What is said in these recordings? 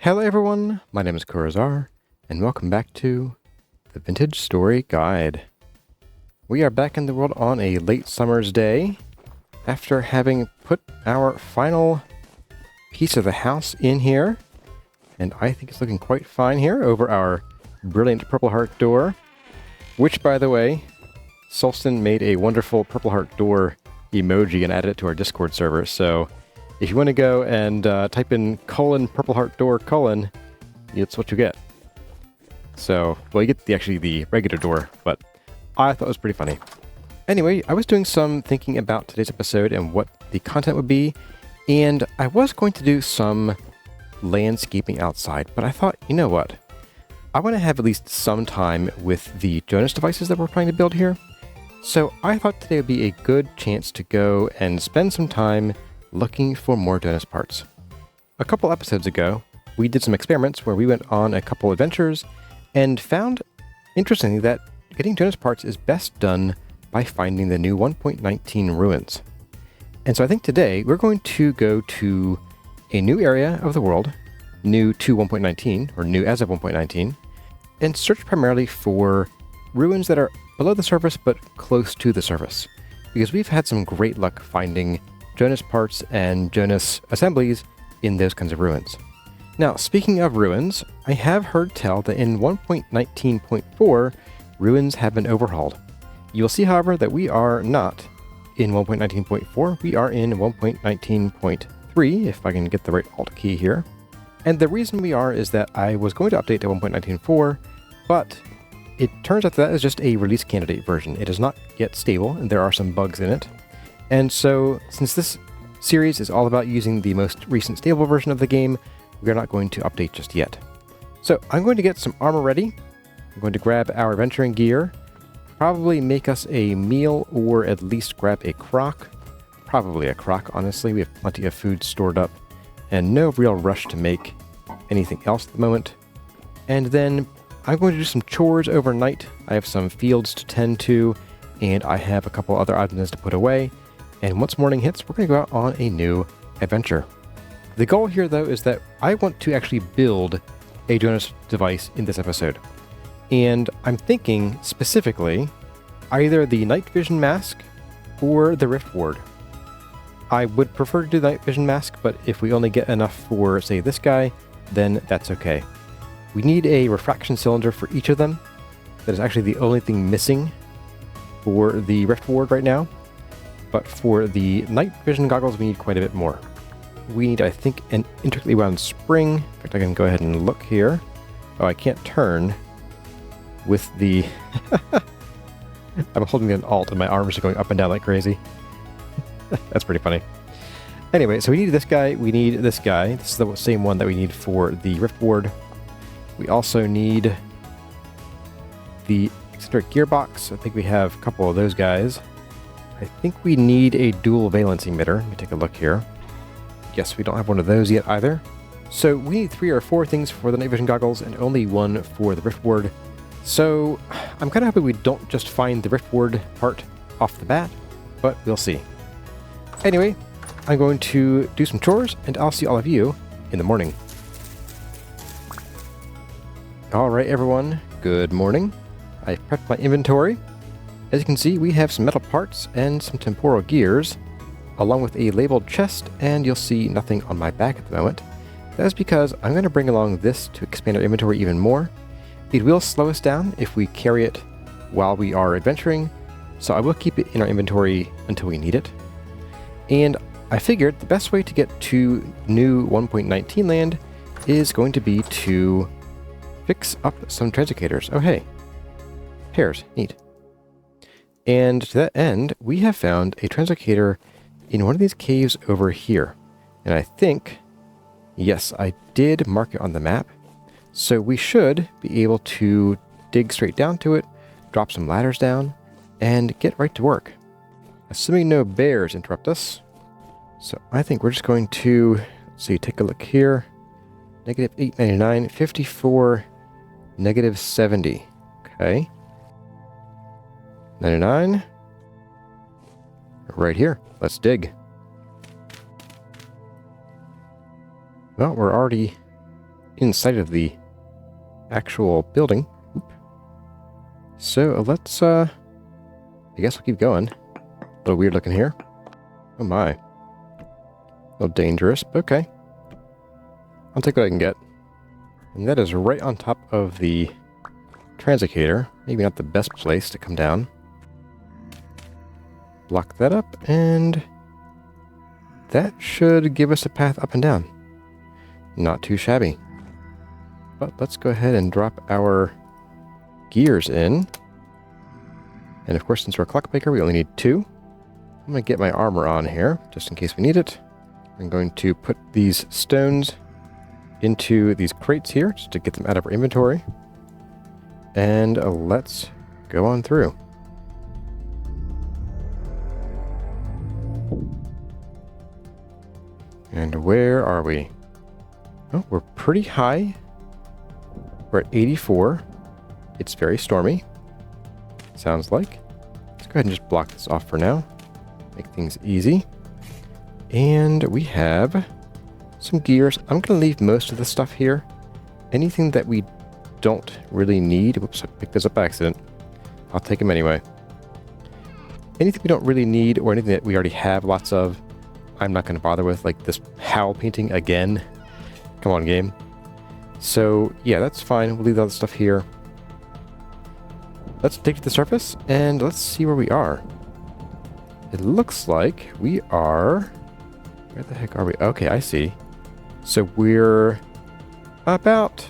Hello everyone, my name is Kurazar, and welcome back to the Vintage Story Guide. We are back in the world on a late summer's day, after having put our final piece of the house in here, and I think it's looking quite fine here over our brilliant Purple Heart door, which, by the way, Solston made a wonderful Purple Heart door emoji and added it to our Discord server, so if you want to go and type in Purple Heart door : it's what you get. So, well, you get the regular door, but I thought it was pretty funny. Anyway, I was doing some thinking about today's episode and what the content would be, and I was going to do some landscaping outside, but I thought, you know what? I want to have at least some time with the Jonas devices that we're trying to build here. So I thought today would be a good chance to go and spend some time looking for more Jonas parts. A couple episodes ago, we did some experiments where we went on a couple adventures and found, interestingly, that getting Jonas parts is best done by finding the new 1.19 ruins. And so I think today we're going to go to a new area of the world, new to 1.19, or new as of 1.19, and search primarily for ruins that are below the surface but close to the surface. Because we've had some great luck finding Jonas parts and Jonas assemblies in those kinds of ruins. Now, speaking of ruins, I have heard tell that in 1.19.4, ruins have been overhauled. You will see, however, that we are not in 1.19.4, we are in 1.19.3, if I can get the right Alt key here. And the reason we are is that I was going to update to 1.19.4, but it turns out that is just a release candidate version. It is not yet stable, and there are some bugs in it. And so, since this series is all about using the most recent stable version of the game, we're not going to update just yet. So, I'm going to get some armor ready. I'm going to grab our adventuring gear, probably make us a meal, or at least grab a crock. Probably a crock, honestly. We have plenty of food stored up, and no real rush to make anything else at the moment. And then, I'm going to do some chores overnight. I have some fields to tend to, and I have a couple other items to put away. And once morning hits, we're going to go out on a new adventure. The goal here, though, is that I want to actually build a Jonas device in this episode. And I'm thinking, specifically, either the night vision mask or the rift ward. I would prefer to do the night vision mask, but if we only get enough for, say, this guy, then that's okay. We need a refraction cylinder for each of them. That is actually the only thing missing for the rift ward right now. But for the night vision goggles, we need quite a bit more. We need, I think, an intricately wound spring. In fact, I can go ahead and look here. Oh, I can't turn with the... I'm holding an Alt and my arms are going up and down like crazy. That's pretty funny. Anyway, so we need this guy, we need this guy. This is the same one that we need for the rift ward. We also need the eccentric gearbox. I think we have a couple of those guys. I think we need a dual valence emitter. Let me take a look here. Yes, we don't have one of those yet either. So we need 3 or 4 things for the night vision goggles and only 1 for the rift ward. So I'm kind of happy we don't just find the rift ward part off the bat, but we'll see. Anyway, I'm going to do some chores and I'll see all of you in the morning. Alright everyone, good morning. I've prepped my inventory. As you can see, we have some metal parts and some temporal gears, along with a labeled chest, and you'll see nothing on my back at the moment. That is because I'm going to bring along this to expand our inventory even more. It will slow us down if we carry it while we are adventuring, so I will keep it in our inventory until we need it. And I figured the best way to get to new 1.19 land is going to be to fix up some translocators. Oh hey, pears, neat. And to that end, we have found a translocator in one of these caves over here. And I think, yes, I did mark it on the map. So we should be able to dig straight down to it, drop some ladders down, and get right to work. Assuming no bears interrupt us. So I think we're just going to, let's see, take a look here. Negative 899, 54, negative 70. Okay. 99. Right here. Let's dig. Well, we're already inside of the actual building. Oop. So let's, I guess we'll keep going. A little weird looking here. Oh my. A little dangerous, but okay. I'll take what I can get. And that is right on top of the translocator. Maybe not the best place to come down. Block that up, and that should give us a path up and down. Not too shabby. But let's go ahead and drop our gears in. And of course, since we're a clockmaker, we only need 2. I'm going to get my armor on here, just in case we need it. I'm going to put these stones into these crates here, just to get them out of our inventory. And let's go on through. And where are we? Oh, we're pretty high. We're at 84. It's very stormy. Sounds like. Let's go ahead and just block this off for now. Make things easy. And we have some gears. I'm going to leave most of the stuff here. Anything that we don't really need. Whoops, I picked this up by accident. I'll take them anyway. Anything we don't really need or anything that we already have lots of, I'm not going to bother with, like this howl painting again. Come on, game. So, yeah, that's fine. We'll leave all the stuff here. Let's take it to the surface, and let's see where we are. It looks like we are... Where the heck are we? Okay, I see. So we're about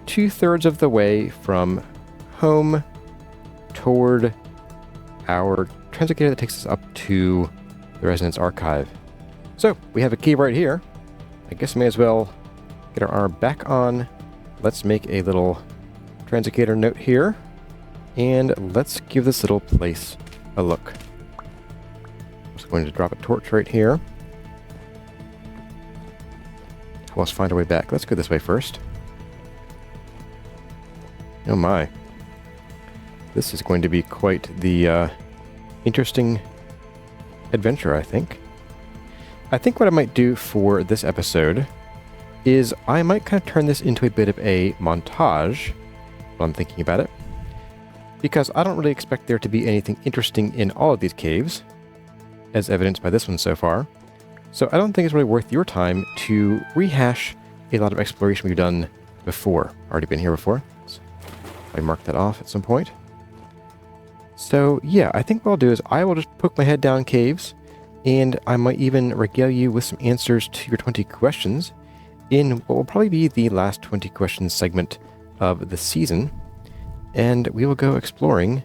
2/3 of the way from home toward our translocator that takes us up to the residence archive. So, we have a key right here. I guess we may as well get our arm back on. Let's make a little translocator note here. And let's give this little place a look. I'm just going to drop a torch right here. Let's find our way back. Let's go this way first. Oh my. This is going to be quite the interesting adventure, I think. I think what I might do for this episode is I might kind of turn this into a bit of a montage while I'm thinking about it. Because I don't really expect there to be anything interesting in all of these caves, as evidenced by this one so far. So I don't think it's really worth your time to rehash a lot of exploration we've done before. Already been here before. So I mark that off at some point. So yeah, I think what I'll do is I will just poke my head down caves, and I might even regale you with some answers to your 20 questions in what will probably be the last 20 questions segment of the season. And we will go exploring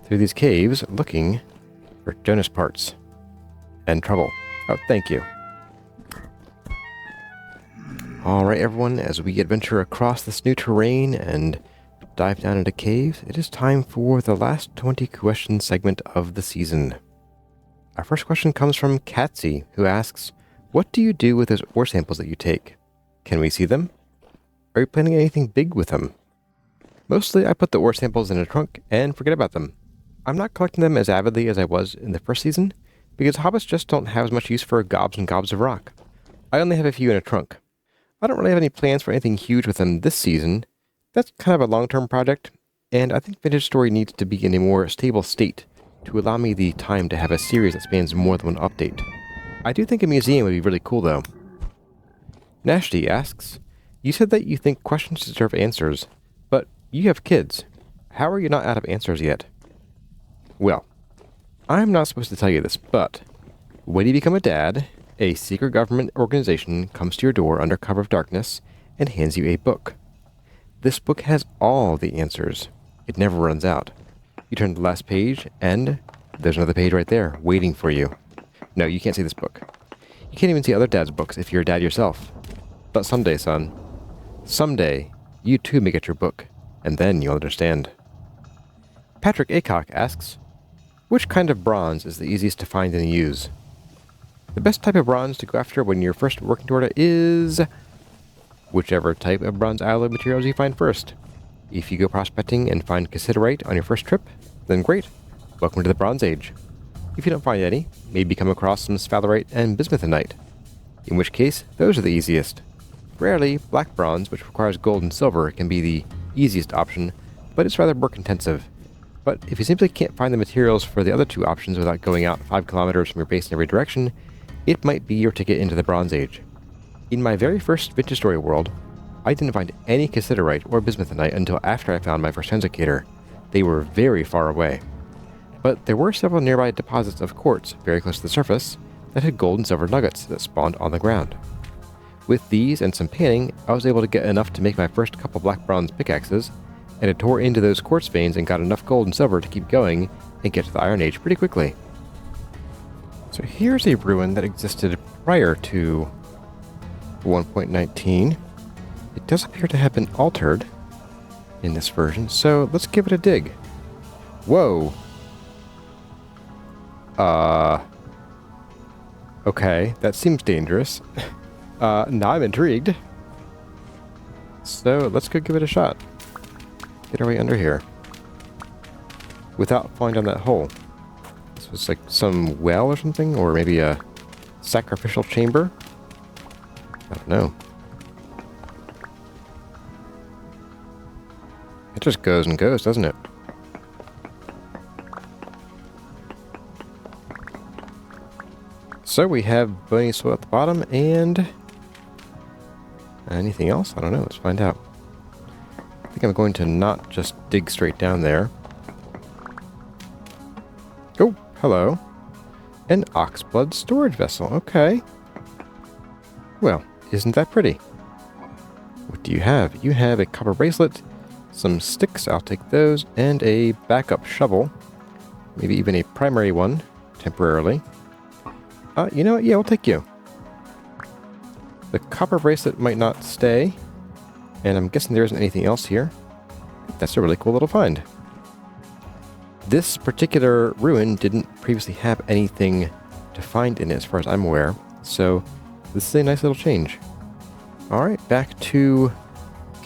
through these caves looking for Jonas parts and trouble. Oh, thank you. Alright everyone, as we adventure across this new terrain and dive down into caves, it is time for the last 20 questions segment of the season. Our first question comes from Katsy, who asks, what do you do with those ore samples that you take? Can we see them? Are you planning anything big with them? Mostly I put the ore samples in a trunk and forget about them. I'm not collecting them as avidly as I was in the first season, because hobbits just don't have as much use for gobs and gobs of rock. I only have a few in a trunk. I don't really have any plans for anything huge with them this season. That's kind of a long-term project, and I think Vintage Story needs to be in a more stable state to allow me the time to have a series that spans more than one update. I do think a museum would be really cool though. Nashti asks, you said that you think questions deserve answers, but you have kids. How are you not out of answers yet? Well, I'm not supposed to tell you this, but when you become a dad, a secret government organization comes to your door under cover of darkness and hands you a book. This book has all the answers. It never runs out. You turn to the last page, and there's another page right there, waiting for you. No, you can't see this book. You can't even see other dads' books if you're a dad yourself. But someday, son, someday, you too may get your book, and then you'll understand. Patrick Acock asks, which kind of bronze is the easiest to find and use? The best type of bronze to go after when you're first working toward it is whichever type of bronze alloy materials you find first. If you go prospecting and find cassiterite on your first trip, then great. Welcome to the Bronze Age. If you don't find any, maybe come across some sphalerite and bismuthinite. In which case, those are the easiest. Rarely, black bronze, which requires gold and silver, can be the easiest option, but it's rather work intensive. But if you simply can't find the materials for the other two options without going out 5 kilometers from your base in every direction, it might be your ticket into the Bronze Age. In my very first Vintage Story world, I didn't find any cassiterite or bismuthinite until after I found my first translocator. They were very far away. But there were several nearby deposits of quartz very close to the surface that had gold and silver nuggets that spawned on the ground. With these and some panning, I was able to get enough to make my first couple black bronze pickaxes, and I tore into those quartz veins and got enough gold and silver to keep going and get to the Iron Age pretty quickly. So here's a ruin that existed prior to 1.19. It does appear to have been altered in this version, so let's give it a dig. Whoa! Okay, that seems dangerous. Now I'm intrigued. So let's go give it a shot. Get our way under here. Without falling down that hole. This was like some well or something, or maybe a sacrificial chamber? I don't know. It just goes and goes, doesn't it? So we have bony soil at the bottom, and anything else? I don't know. Let's find out. I think I'm going to not just dig straight down there. Oh, hello. An oxblood storage vessel. Okay. Well, isn't that pretty? What do you have? You have a copper bracelet, some sticks, I'll take those, and a backup shovel. Maybe even a primary one, temporarily. You know what? Yeah, we'll take you. The copper bracelet might not stay, and I'm guessing there isn't anything else here. That's a really cool little find. This particular ruin didn't previously have anything to find in it as far as I'm aware, so this is a nice little change. Alright, back to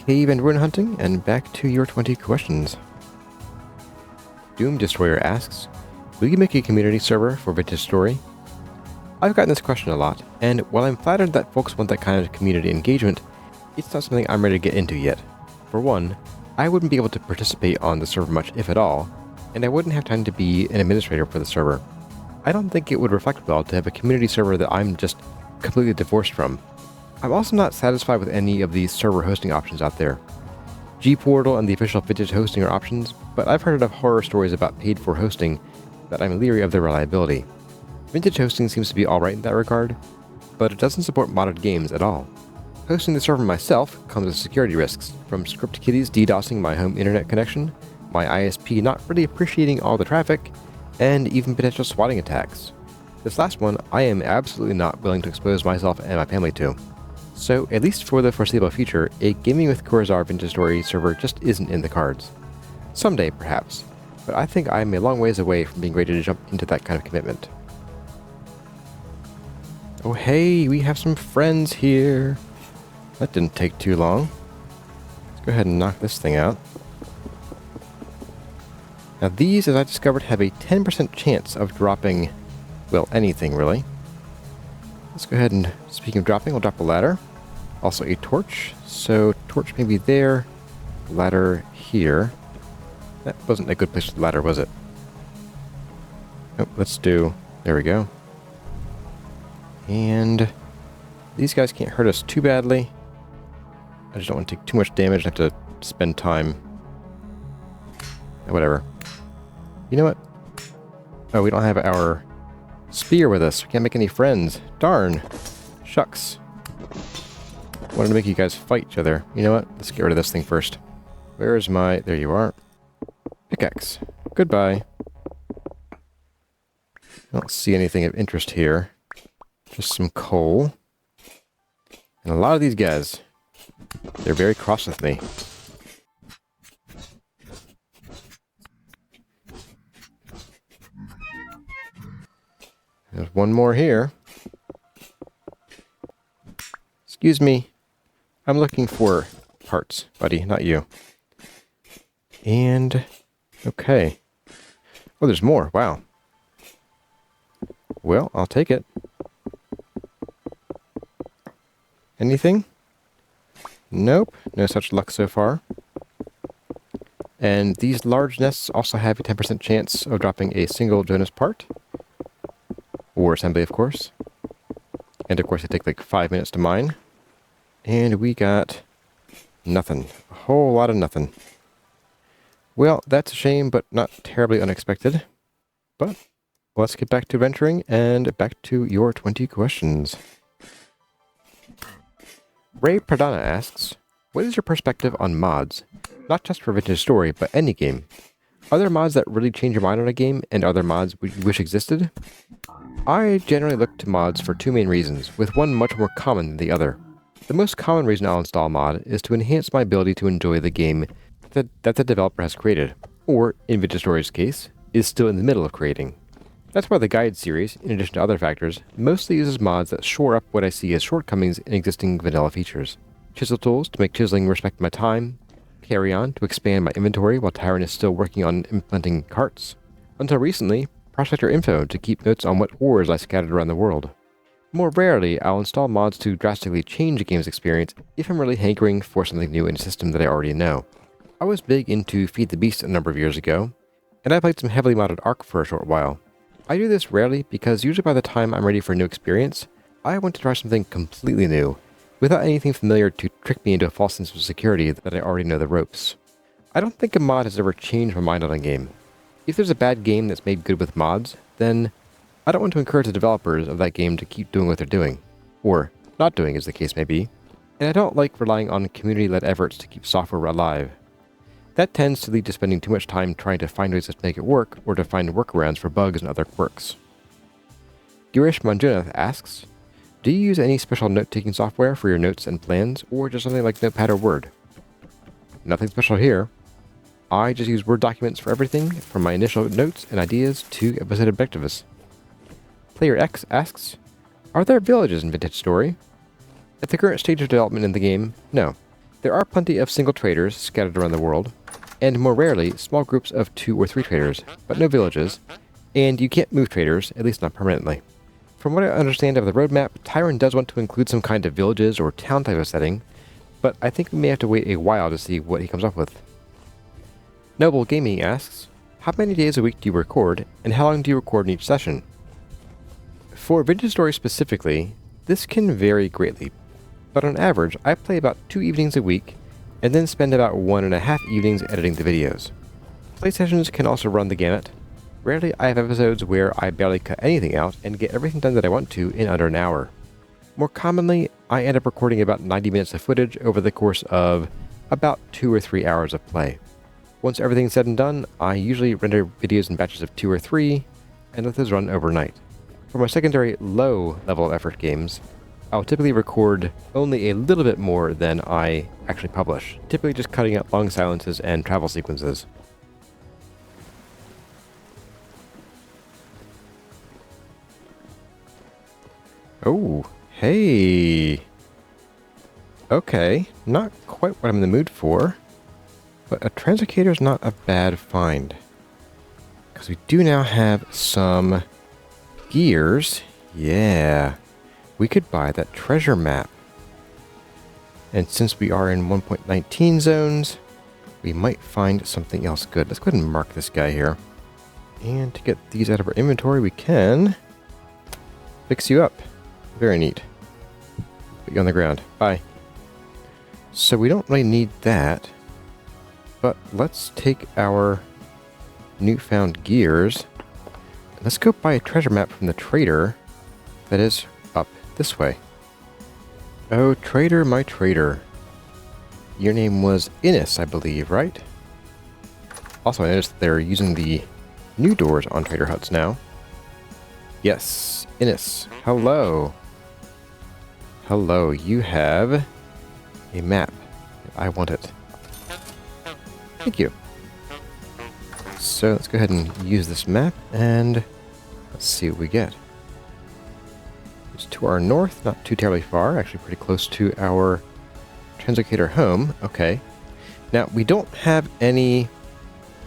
cave and ruin hunting, and back to your 20 questions. Doom Destroyer asks, will you make a community server for Vintage Story? I've gotten this question a lot, and while I'm flattered that folks want that kind of community engagement, it's not something I'm ready to get into yet. For one, I wouldn't be able to participate on the server much, if at all, and I wouldn't have time to be an administrator for the server. I don't think it would reflect well to have a community server that I'm just completely divorced from. I'm also not satisfied with any of these server hosting options out there. Gportal and the official Vintage hosting are options, but I've heard enough horror stories about paid-for hosting that I'm leery of their reliability. Vintage hosting seems to be alright in that regard, but it doesn't support modded games at all. Hosting the server myself comes with security risks, from script kiddies DDoSing my home internet connection, my ISP not really appreciating all the traffic, and even potential swatting attacks. This last one I am absolutely not willing to expose myself and my family to. So, at least for the foreseeable future, a Gaming with Corazar Vintage Story server just isn't in the cards. Someday, perhaps, but I think I'm a long ways away from being ready to jump into that kind of commitment. Oh hey, we have some friends here. That didn't take too long. Let's go ahead and knock this thing out. Now these, as I discovered, have a 10% chance of dropping, well, anything really. Let's go ahead and, speaking of dropping, we'll drop a ladder. Also a torch. So torch maybe there, ladder here. That wasn't a good place for the ladder, was it? Oh, let's do, there we go. And these guys can't hurt us too badly. I just don't want to take too much damage and have to spend time. Whatever. You know what? Oh, we don't have our spear with us. We can't make any friends. Darn. Shucks. Wanted to make you guys fight each other. You know what? Let's get rid of this thing first. Where's my... There you are. Pickaxe. Goodbye. I don't see anything of interest here. Just some coal. And a lot of these guys. They're very cross with me. There's one more here. Excuse me. I'm looking for parts, buddy, not you. And... okay. Oh, there's more. Wow. Well, I'll take it. Anything? Nope, no such luck so far. And these large nests also have a 10% chance of dropping a single Jonas part. Or assembly, of course. And of course they take like 5 minutes to mine. And we got nothing. A whole lot of nothing. Well, that's a shame, but not terribly unexpected. But let's get back to venturing and back to your 20 questions. Ray Pradana asks, what is your perspective on mods? Not just for Vintage Story, but any game. Are there mods that really change your mind on a game, and other mods you wish existed? I generally look to mods for two main reasons, with one much more common than the other. The most common reason I'll install a mod is to enhance my ability to enjoy the game that the developer has created, or, in Vintage Story's case, is still in the middle of creating. That's why the Guide series, in addition to other factors, mostly uses mods that shore up what I see as shortcomings in existing vanilla features. Chisel Tools to make chiseling respect my time, CarryOn to expand my inventory while Tyron is still working on implementing carts. Until recently, Prospector Info to keep notes on what ores I scattered around the world. More rarely, I'll install mods to drastically change a game's experience if I'm really hankering for something new in a system that I already know. I was big into Feed the Beast a number of years ago, and I played some heavily modded Ark for a short while. I do this rarely because usually by the time I'm ready for a new experience, I want to try something completely new, without anything familiar to trick me into a false sense of security that I already know the ropes. I don't think a mod has ever changed my mind on a game. If there's a bad game that's made good with mods, then I don't want to encourage the developers of that game to keep doing what they're doing, or not doing as the case may be, and I don't like relying on community-led efforts to keep software alive. That tends to lead to spending too much time trying to find ways to make it work, or to find workarounds for bugs and other quirks. Girish Manjunath asks, do you use any special note-taking software for your notes and plans, or just something like Notepad or Word? Nothing special here. I just use Word documents for everything, from my initial notes and ideas to episode objectives. Player X asks, are there villages in Vintage Story? At the current stage of development in the game, no. There are plenty of single traders scattered around the world, and more rarely, small groups of 2 or 3 traders, but no villages, and you can't move traders, at least not permanently. From what I understand of the roadmap, Tyron does want to include some kind of villages or town type of setting, but I think we may have to wait a while to see what he comes up with. Noble Gaming asks, how many days a week do you record, and how long do you record in each session? For Vintage Story specifically, this can vary greatly, but on average, I play about 2 evenings a week, and then spend about 1.5 evenings editing the videos. Play sessions can also run the gamut. Rarely I have episodes where I barely cut anything out and get everything done that I want to in under an hour. More commonly, I end up recording about 90 minutes of footage over the course of about 2 or 3 hours of play. Once everything's said and done, I usually render videos in batches of 2 or 3, and let those run overnight. For my secondary low level of effort games, I'll typically record only a little bit more than I actually publish, typically just cutting out long silences and travel sequences. Oh, hey! Okay, not quite what I'm in the mood for, but a translocator's not a bad find. Because we do now have some gears. Yeah. We could buy that treasure map. And since we are in 1.19 zones, we might find something else good. Let's go ahead and mark this guy here. And to get these out of our inventory, we can fix you up. Very neat. Put you on the ground. Bye. So we don't really need that, but let's take our newfound gears. Let's go buy a treasure map from the trader that is up this way. Oh, trader, my trader. Your name was Innis, I believe, right? Also, I noticed that they're using the new doors on trader huts now. Yes, Innis. Hello. Hello, you have a map. I want it. Thank you. So let's go ahead and use this map, and let's see what we get. It's to our north, not too terribly far, actually pretty close to our translocator home. Okay. Now, we don't have any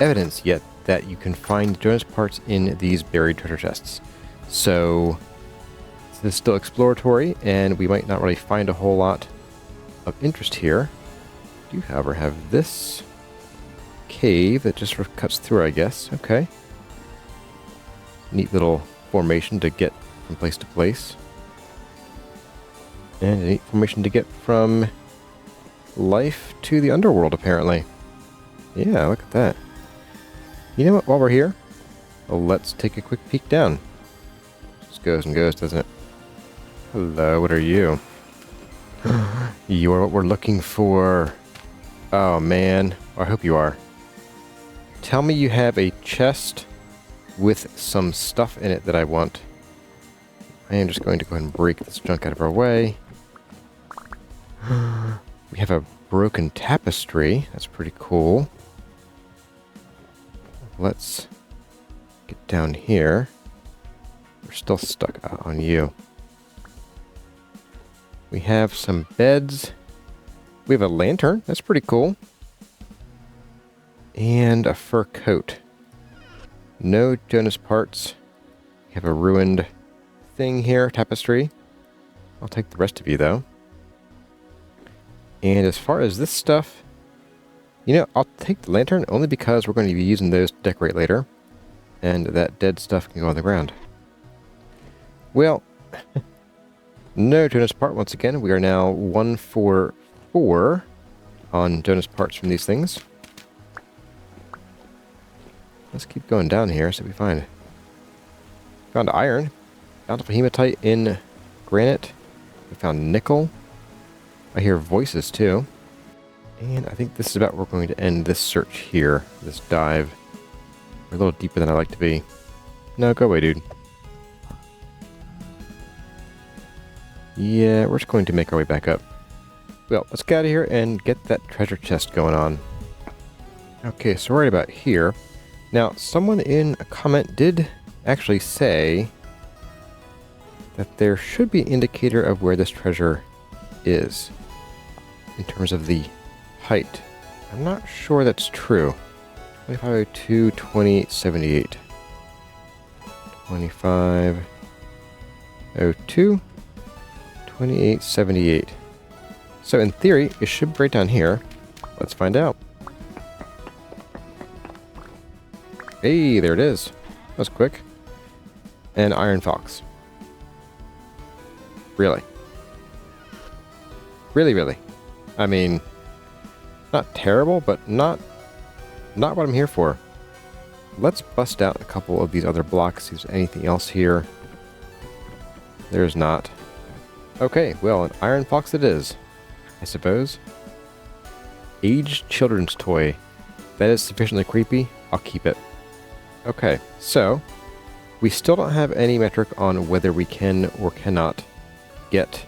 evidence yet that you can find Jonas parts in these buried treasure chests. So this is still exploratory, and we might not really find a whole lot of interest here. Do, however, have this cave that just sort of cuts through, I guess. Okay. Neat little formation to get from place to place. And a neat formation to get from life to the underworld, apparently. Yeah, look at that. You know what, while we're here, let's take a quick peek down. Just goes and goes, doesn't it? Hello, what are you? You're what we're looking for. Oh, man. I hope you are. Tell me you have a chest with some stuff in it that I want. I am just going to go ahead and break this junk out of our way. We have a broken tapestry. That's pretty cool. Let's get down here. We're still stuck on you. We have some beds. We have a lantern. That's pretty cool. And a fur coat. No Jonas parts. We have a ruined thing here, tapestry. I'll take the rest of you, though. And as far as this stuff, you know, I'll take the lantern only because we're going to be using those to decorate later. And that dead stuff can go on the ground. Well, no Jonas part once again. We are now 1 for 4 on Jonas parts from these things. Let's keep going down here, see what we find. Found iron. Found hematite in granite. We found nickel. I hear voices too. And I think this is about where we're going to end this search here. This dive. We're a little deeper than I like to be. No, go away, dude. Yeah, we're just going to make our way back up. Well, let's get out of here and get that treasure chest going on. Okay, so right about here. Now, someone in a comment did actually say that there should be an indicator of where this treasure is in terms of the height. I'm not sure that's true. 2502, 2078. 2502, 2878. So in theory, it should be right down here. Let's find out. Hey, there it is. That was quick. And Iron Fox. Really? Really? I mean, not terrible, but not what I'm here for. Let's bust out a couple of these other blocks, see if there's anything else here. There's not. Okay, well, an Iron Fox it is, I suppose. Aged children's toy. That is sufficiently creepy. I'll keep it. Okay, so we still don't have any metric on whether we can or cannot get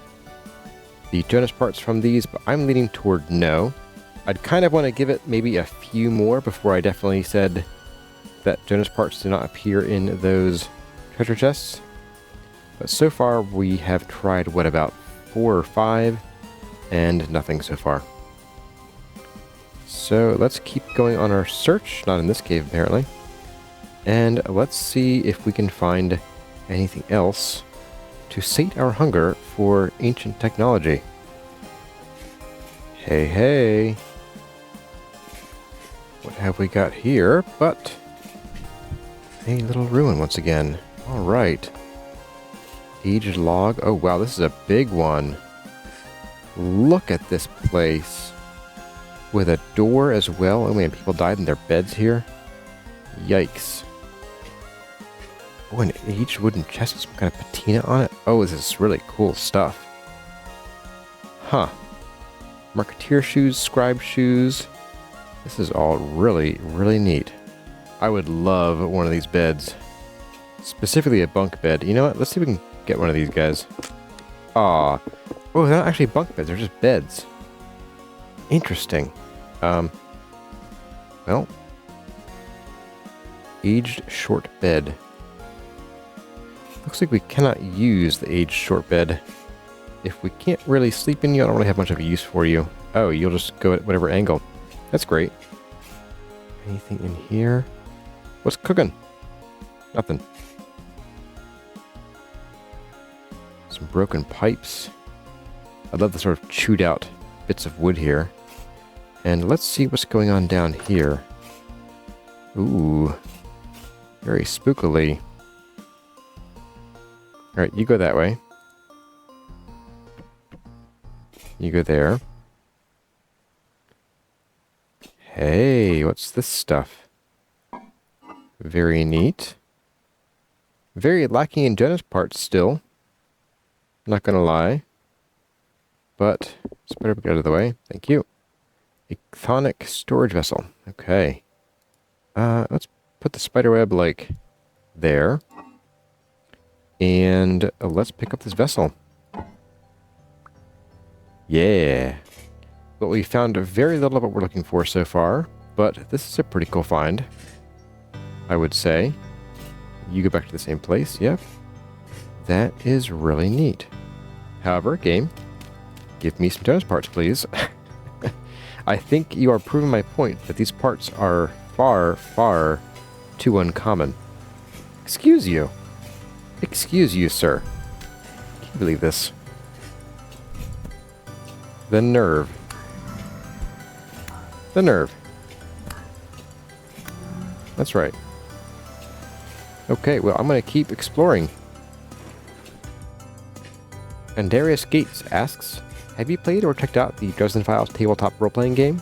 the Jonas parts from these, but I'm leaning toward no. I'd kind of want to give it maybe a few more before I definitely said that Jonas parts do not appear in those treasure chests. But so far we have tried, what, about 4 or 5, and nothing so far. So let's keep going on our search, not in this cave apparently. And let's see if we can find anything else to sate our hunger for ancient technology. Hey. What have we got here but a little ruin once again. Alright. Aged log. Oh wow, this is a big one. Look at this place. With a door as well. Oh man, people died in their beds here. Yikes. Oh, an aged wooden chest with some kind of patina on it. Oh, this is really cool stuff. Huh. Marketeer shoes, scribe shoes. This is all really neat. I would love one of these beds. Specifically a bunk bed. You know what? Let's see if we can get one of these guys. Aw. Oh, they're not actually bunk beds. They're just beds. Interesting. Well. Aged short bed. Looks like we cannot use the aged short bed. If we can't really sleep in you, I don't really have much of a use for you. Oh, you'll just go at whatever angle. That's great. Anything in here? What's cooking? Nothing. Some broken pipes. I love the sort of chewed out bits of wood here. And let's see what's going on down here. Ooh. Very spookily. Alright, you go that way. You go there. Hey, what's this stuff? Very neat. Very lacking in Jonas parts still. Not gonna lie. But it's better to get out of the way. Thank you. A chthonic storage vessel. Okay. Let's put the spiderweb like there. And let's pick up this vessel. Yeah. Well, we found very little of what we're looking for so far, but this is a pretty cool find, I would say. You go back to the same place. Yep. That is really neat. However, game, give me some Jonas parts, please. I think you are proving my point that these parts are far, far too uncommon. Excuse you. Excuse you, sir. Can you believe this? The nerve. The nerve. That's right. Okay, well, I'm going to keep exploring. And Darius Gates asks, have you played or checked out the Dresden Files tabletop role-playing game?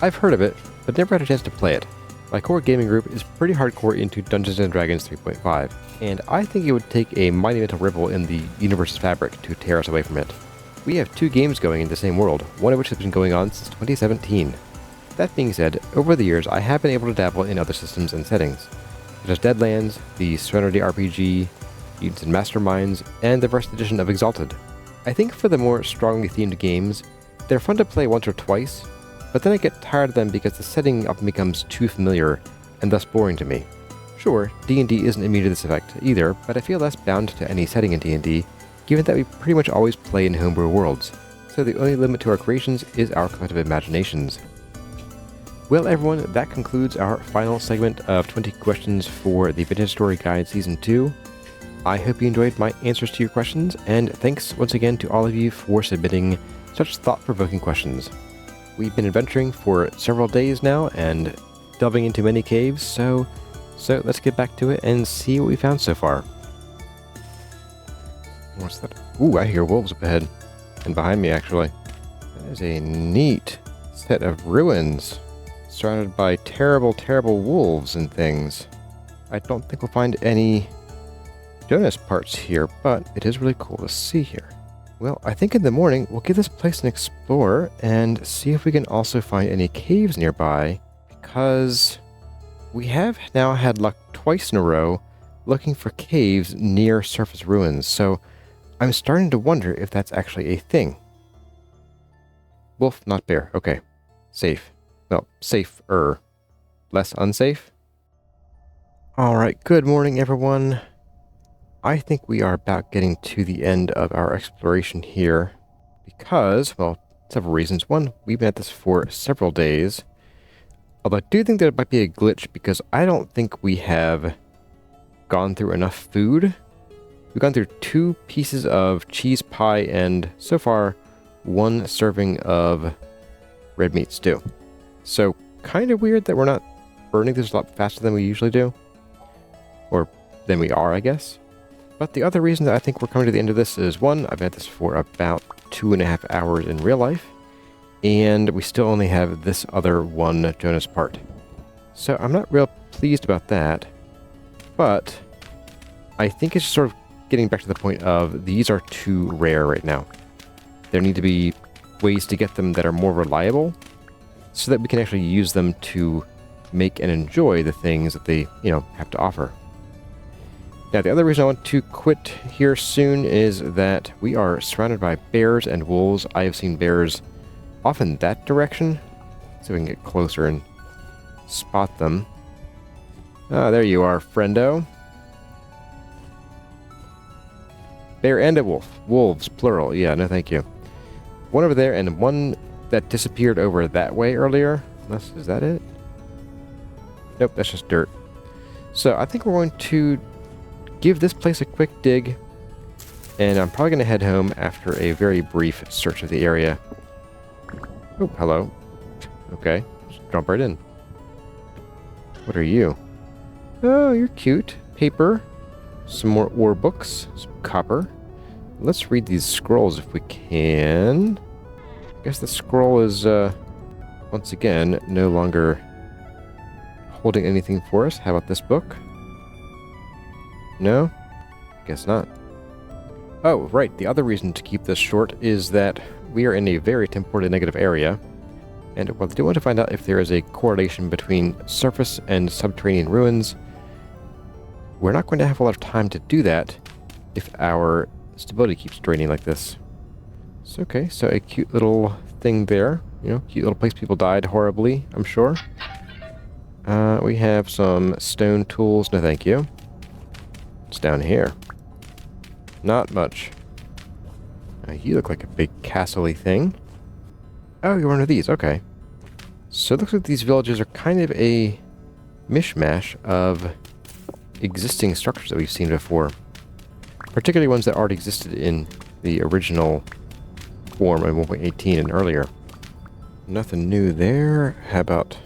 I've heard of it, but never had a chance to play it. My core gaming group is pretty hardcore into Dungeons & Dragons 3.5, and I think it would take a monumental ripple in the universe's fabric to tear us away from it. We have 2 games going in the same world, one of which has been going on since 2017. That being said, over the years I have been able to dabble in other systems and settings, such as Deadlands, the Serenity RPG, Mutants and Masterminds, and the first edition of Exalted. I think for the more strongly themed games, they're fun to play once or twice, but then I get tired of them because the setting often becomes too familiar and thus boring to me. Sure, D&D isn't immune to this effect either, but I feel less bound to any setting in D&D, given that we pretty much always play in homebrew worlds, so the only limit to our creations is our collective imaginations. Well everyone, that concludes our final segment of 20 questions for the Vintage Story Guide Season 2. I hope you enjoyed my answers to your questions, and thanks once again to all of you for submitting such thought-provoking questions. We've been adventuring for several days now and delving into many caves, so let's get back to it and see what we found so far. What's that? Ooh, I hear wolves up ahead. And behind me, actually. That is a neat set of ruins, surrounded by terrible, terrible wolves and things. I don't think we'll find any Jonas parts here, but it is really cool to see here. Well, I think in the morning, we'll give this place an explore and see if we can also find any caves nearby, because we have now had luck twice in a row looking for caves near surface ruins, so I'm starting to wonder if that's actually a thing. Wolf, not bear. Okay. Safe. Well, safer. Less unsafe? Alright, good morning everyone. I think we are about getting to the end of our exploration here because, well, several reasons. One, we've been at this for several days. Although I do think that it might be a glitch because I don't think we have gone through enough food. We've gone through 2 pieces of cheese pie and, so far, 1 serving of red meat stew. So, kind of weird that we're not burning this a lot faster than we usually do. Or than we are, I guess. But the other reason that I think we're coming to the end of this is, 1, I've had this for about 2.5 hours in real life, and we still only have this other 1 Jonas part. So I'm not real pleased about that, but I think it's sort of getting back to the point of these are too rare right now. There need to be ways to get them that are more reliable so that we can actually use them to make and enjoy the things that they, have to offer. Now, the other reason I want to quit here soon is that we are surrounded by bears and wolves. I have seen bears off in that direction, so we can get closer and spot them. Ah, there you are, friendo. Bear and a wolf. Wolves, plural. Yeah, no thank you. 1 over there and 1 that disappeared over that way earlier. Is that it? Nope, that's just dirt. So I think we're going to give this place a quick dig, and I'm probably going to head home after a very brief search of the area. Oh, hello. Okay, just jump right in. What are you? Oh, you're cute. Paper. Some more ore books. Some copper. Let's read these scrolls if we can. I guess the scroll is, once again, no longer holding anything for us. How about this book? No? Guess not. Oh, right. The other reason to keep this short is that we are in a very temporally negative area. And while I do want to find out if there is a correlation between surface and subterranean ruins, we're not going to have a lot of time to do that if our stability keeps draining like this. So, okay, so a cute little thing there. You know, cute little place. People died horribly, I'm sure. We have some stone tools. No, thank you. What's down here? Not much. You look like a big castle-y thing. Oh, you're one of these. Okay. So it looks like these villages are kind of a mishmash of existing structures that we've seen before. Particularly ones that already existed in the original form in 1.18 and earlier. Nothing new there. How about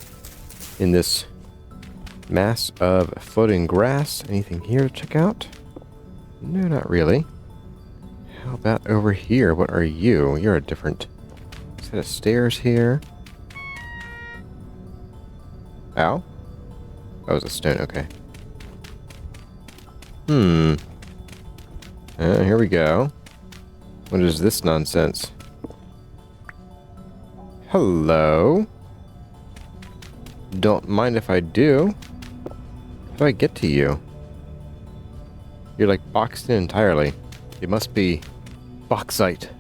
in this mass of floating grass? Anything here to check out? No, not really. How about over here? What are you? You're a different set of stairs here. Ow? That was a stone, okay. Here we go. What is this nonsense? Hello? Don't mind if I do. How do I get to you? You're like boxed in entirely. It must be bauxite.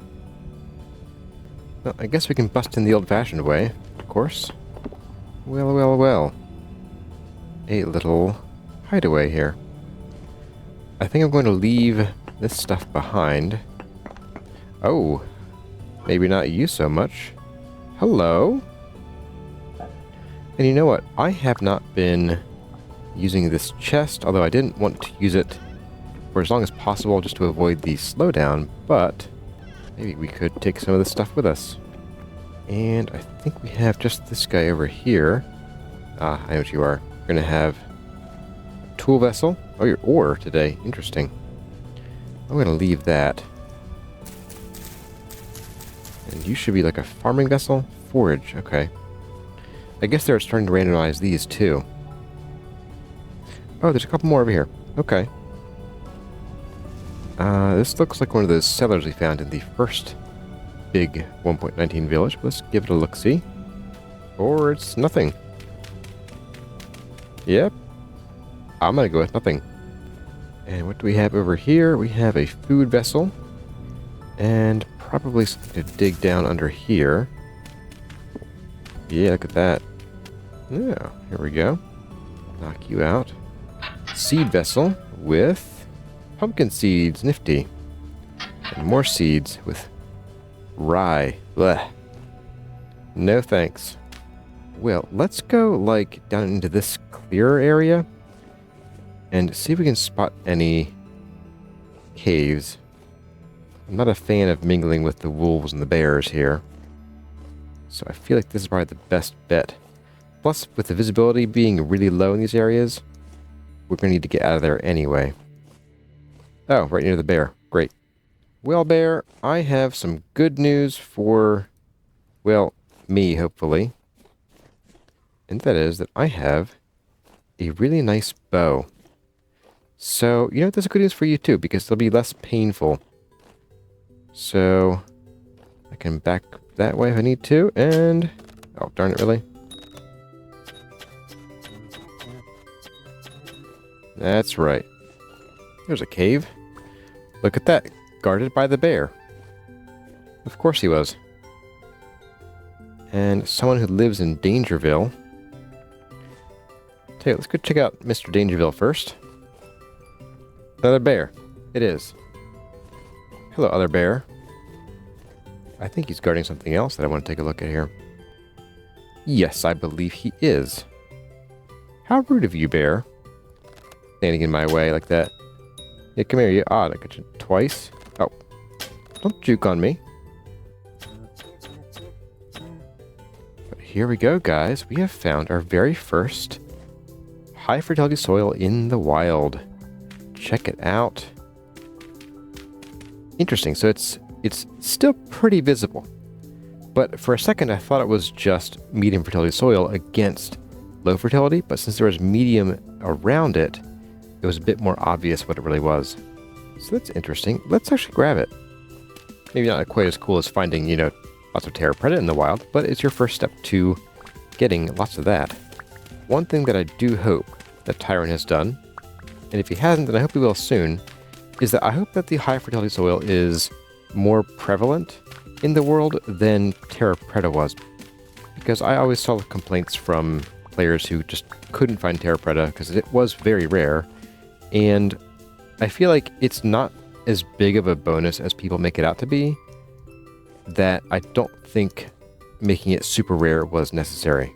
Well, I guess we can bust in the old-fashioned way, of course. Well, well, well. A little hideaway here. I think I'm going to leave this stuff behind. Oh, maybe not you so much. Hello? And you know what? I have not been using this chest, although I didn't want to use it for as long as possible just to avoid the slowdown, but maybe we could take some of this stuff with us. And I think we have just this guy over here. Ah, I know what you are. We're going to have a tool vessel. Oh, your ore today. Interesting. I'm going to leave that. And you should be like a farming vessel? Forage, okay. I guess they're starting to randomize these too. Oh, there's a couple more over here. Okay. This looks like one of those cellars we found in the first big 1.19 village. Let's give it a look-see. Or it's nothing. Yep. I'm gonna go with nothing. And what do we have over here? We have a food vessel. And probably something to dig down under here. Yeah, look at that. Yeah, here we go. Knock you out. Seed vessel with pumpkin seeds. Nifty. And more seeds with rye. Blech. No thanks. Well, let's go, like, down into this clearer area and see if we can spot any caves. I'm not a fan of mingling with the wolves and the bears here, so I feel like this is probably the best bet. Plus, with the visibility being really low in these areas, we're going to need to get out of there anyway. Oh, right near the bear. Great. Well, bear, I have some good news for, well, me, hopefully. And that is that I have a really nice bow. So, you know, that's good news for you too, because it'll be less painful. So, I can back that way if I need to, and... oh, darn it, really? That's right. There's a cave. Look at that. Guarded by the bear. Of course he was. And someone who lives in Dangerville. Tell you, let's go check out Mr. Dangerville first. Another bear. It is. Hello, other bear. I think he's guarding something else that I want to take a look at here. Yes, I believe he is. How rude of you, bear. Standing in my way like that. Yeah, come here, you. Ah, I got you twice. Oh. Don't juke on me. here we go, guys. We have found our very first high fertility soil in the wild. Check it out. Interesting. So it's still pretty visible. But for a second, I thought it was just medium fertility soil against low fertility. But since there was medium around it, it was a bit more obvious what it really was. So that's interesting. Let's actually grab it. Maybe not quite as cool as finding, lots of terrapreta in the wild, but it's your first step to getting lots of that. One thing that I do hope that Tyron has done, and if he hasn't, then I hope he will soon, is that I hope that the high fertility soil is more prevalent in the world than terrapreta was. Because I always saw complaints from players who just couldn't find terrapreta because it was very rare, and I feel like it's not as big of a bonus as people make it out to be, that I don't think making it super rare was necessary.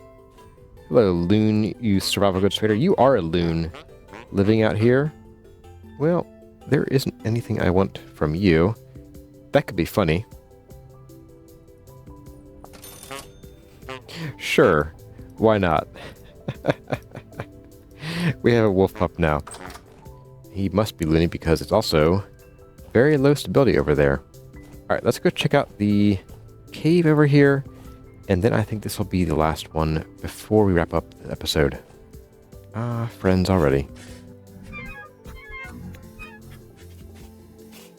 Hello, loon, you survival goods trader. You are a loon living out here. Well, there isn't anything I want from you. That could be funny. Sure, why not? We have a wolf pup now. He must be loony because it's also very low stability over there. Alright, let's go check out the cave over here, and then I think this will be the last one before we wrap up the episode. Friends already.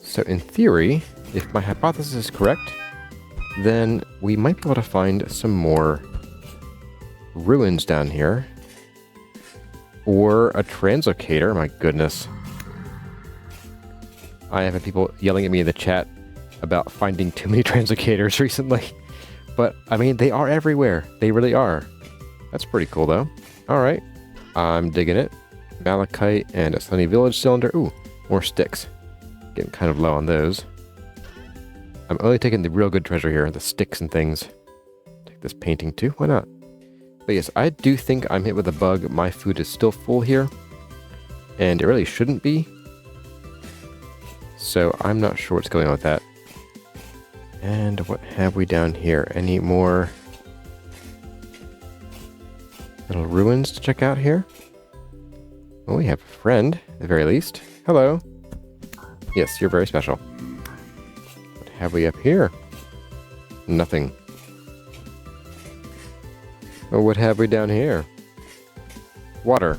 So in theory, if my hypothesis is correct, then we might be able to find some more ruins down here. Or a translocator, my goodness. I have had people yelling at me in the chat about finding too many translocators recently. But, I mean, they are everywhere. They really are. That's pretty cool, though. Alright. I'm digging it. Malachite and a Sunny Village cylinder. Ooh, more sticks. Getting kind of low on those. I'm only taking the real good treasure here, the sticks and things. Take this painting, too. Why not? But yes, I do think I'm hit with a bug. My food is still full here. And it really shouldn't be. So I'm not sure what's going on with that. And what have we down here? Any more little ruins to check out here? Well, we have a friend, at the very least. Hello. Yes, you're very special. What have we up here? Nothing. Well, what have we down here? Water.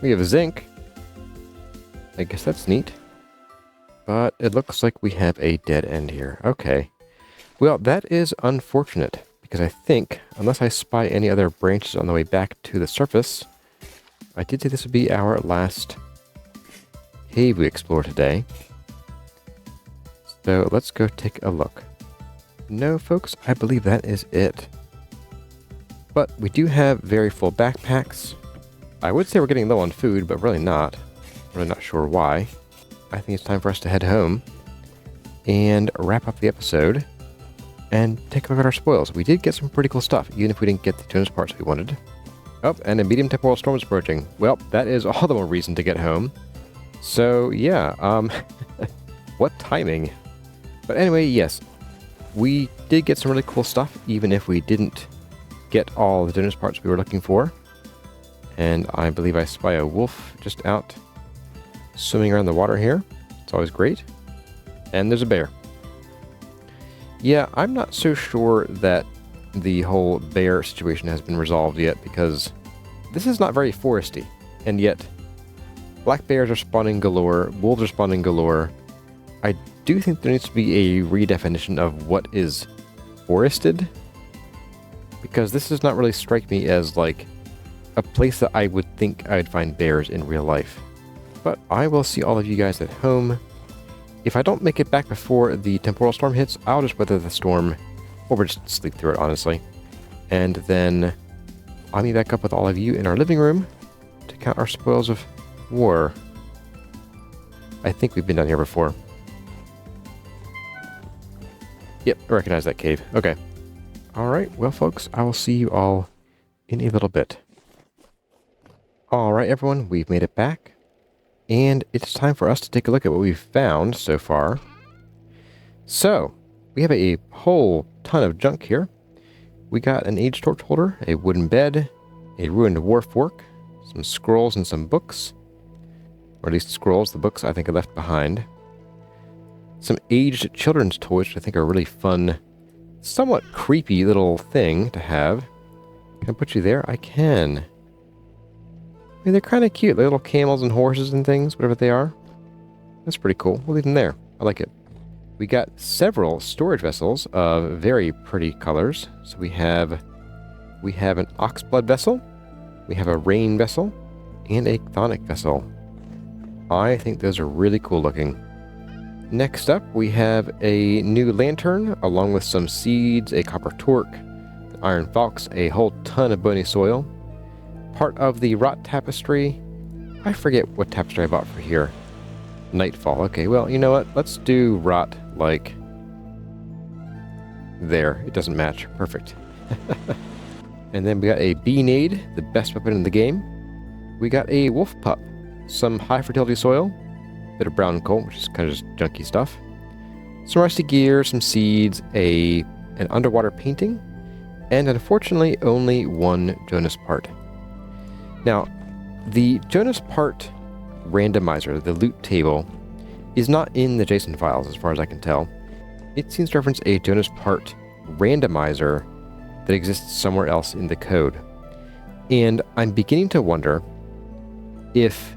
We have zinc. I guess that's neat. But it looks like we have a dead end here. Okay. Well, that is unfortunate, because I think, unless I spy any other branches on the way back to the surface, I did say this would be our last cave we explore today. So let's go take a look. No, folks, I believe that is it. But we do have very full backpacks. I would say we're getting low on food, but really not. Really not sure why. I think it's time for us to head home and wrap up the episode and take a look at our spoils. We did get some pretty cool stuff, even if we didn't get the Jonas parts we wanted. Oh, and a medium temporal storm is approaching. Well, that is all the more reason to get home. So, yeah, what timing. But anyway, yes, we did get some really cool stuff, even if we didn't get all the Jonas parts we were looking for. And I believe I spy a wolf just out swimming around the water here. It's always great. And there's a bear. Yeah, I'm not so sure that the whole bear situation has been resolved yet, because this is not very foresty. And yet, black bears are spawning galore, wolves are spawning galore. I do think there needs to be a redefinition of what is forested, because this does not really strike me as like a place that I would think I'd find bears in real life. But I will see all of you guys at home. If I don't make it back before the temporal storm hits, I'll just weather the storm, or we'll just sleep through it, honestly. And then I'll meet back up with all of you in our living room to count our spoils of war. I think we've been down here before. Yep, I recognize that cave. Okay. Alright, well folks, I will see you all in a little bit. Alright everyone, we've made it back. And it's time for us to take a look at what we've found so far. So, we have a whole ton of junk here. We got an aged torch holder, a wooden bed, a ruined wharf fork, some scrolls and some books. Or at least scrolls, the books I think are left behind. Some aged children's toys, which I think are a really fun, somewhat creepy little thing to have. Can I put you there? I can. I mean, they're kind of cute. They're little camels and horses and things, whatever they are. That's pretty cool. We'll leave them there. I like it. We got several storage vessels of very pretty colors. So we have an oxblood vessel, we have a rain vessel, and a chthonic vessel. I think those are really cool looking. Next up, we have a new lantern, along with some seeds, a copper torque, an iron falx, a whole ton of bony soil. Part of the rot tapestry. I forget what tapestry I bought for here. Nightfall. Okay, well, you know what? Let's do rot like there. It doesn't match. Perfect. And then we got a bee-nade, the best weapon in the game. We got a wolf pup, some high fertility soil, bit of brown coal, which is kind of just junky stuff, some rusty gear, some seeds, an underwater painting, and unfortunately only one Jonas part. Now, the Jonas part randomizer, the loot table, is not in the JSON files as far as I can tell. It seems to reference a Jonas part randomizer that exists somewhere else in the code. And I'm beginning to wonder if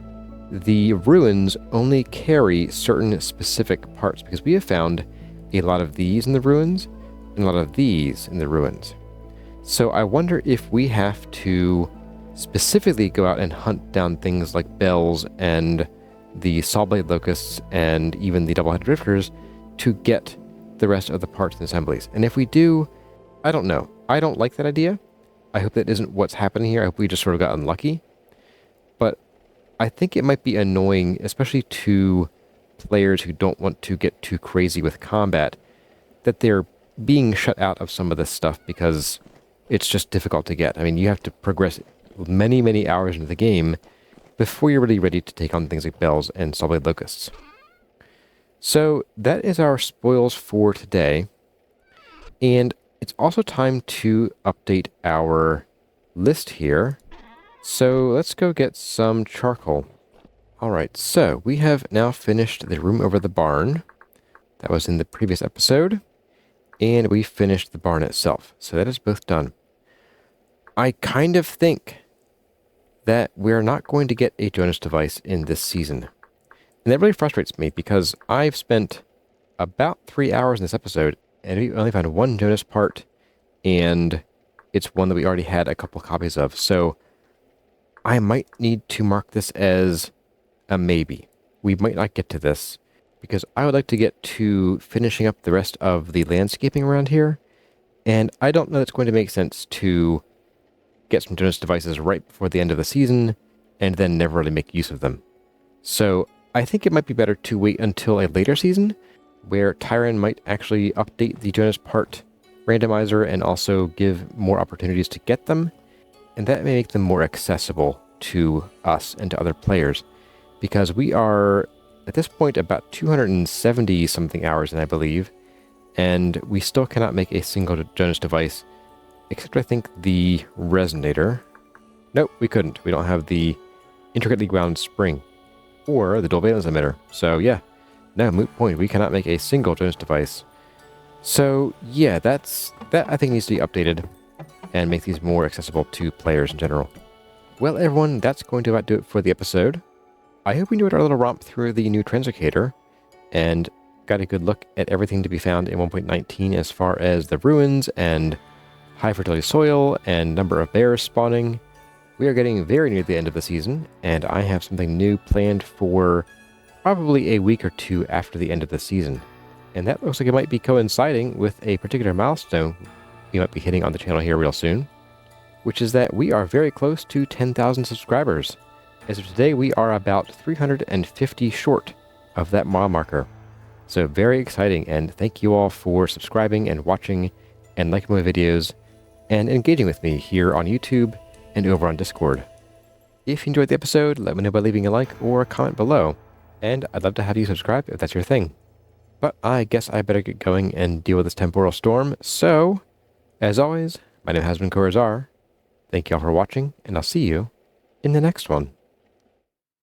the ruins only carry certain specific parts, because we have found a lot of these in the ruins and a lot of these in the ruins. So I wonder if we have to specifically go out and hunt down things like bells and the sawblade locusts and even the double-headed drifters to get the rest of the parts and assemblies. And if we do, I don't know. I don't like that idea. I hope that isn't what's happening here. I hope we just sort of got unlucky. But I think it might be annoying, especially to players who don't want to get too crazy with combat, that they're being shut out of some of this stuff because it's just difficult to get. I mean, you have to progress many, many hours into the game before you're really ready to take on things like bells and sawblade locusts. So that is our spoils for today. And it's also time to update our list here. So let's go get some charcoal. Alright, so we have now finished the room over the barn. That was in the previous episode. And we finished the barn itself. So that is both done. I kind of think that we're not going to get a Jonas device in this season. And that really frustrates me because I've spent about 3 hours in this episode and we only found one Jonas part, and it's one that we already had a couple copies of. So I might need to mark this as a maybe. We might not get to this because I would like to get to finishing up the rest of the landscaping around here. And I don't know that it's going to make sense to get some Jonas devices right before the end of the season and then never really make use of them. So I think it might be better to wait until a later season where CarryOn might actually update the Jonas part randomizer and also give more opportunities to get them. And that may make them more accessible to us and to other players, because we are at this point about 270 something hours in, I believe, and we still cannot make a single Jonas device, except I think the resonator. Nope, we couldn't. We don't have the intricately wound spring or the dual valence emitter. So yeah, no, moot point. We cannot make a single Jonas device. So yeah, that I think needs to be updated and make these more accessible to players in general. Well, everyone, that's going to about do it for the episode. I hope you enjoyed our little romp through the new translocator and got a good look at everything to be found in 1.19 as far as the ruins and high fertility soil and number of bears spawning. We are getting very near the end of the season, and I have something new planned for probably a week or two after the end of the season. And that looks like it might be coinciding with a particular milestone we might be hitting on the channel here real soon, which is that we are very close to 10,000 subscribers. As of today, we are about 350 short of that mile marker. So very exciting, and thank you all for subscribing and watching and liking my videos and engaging with me here on YouTube and over on Discord. If you enjoyed the episode, let me know by leaving a like or a comment below, and I'd love to have you subscribe if that's your thing. But I guess I better get going and deal with this temporal storm. So, as always, my name has been Corazar. Thank you all for watching, and I'll see you in the next one.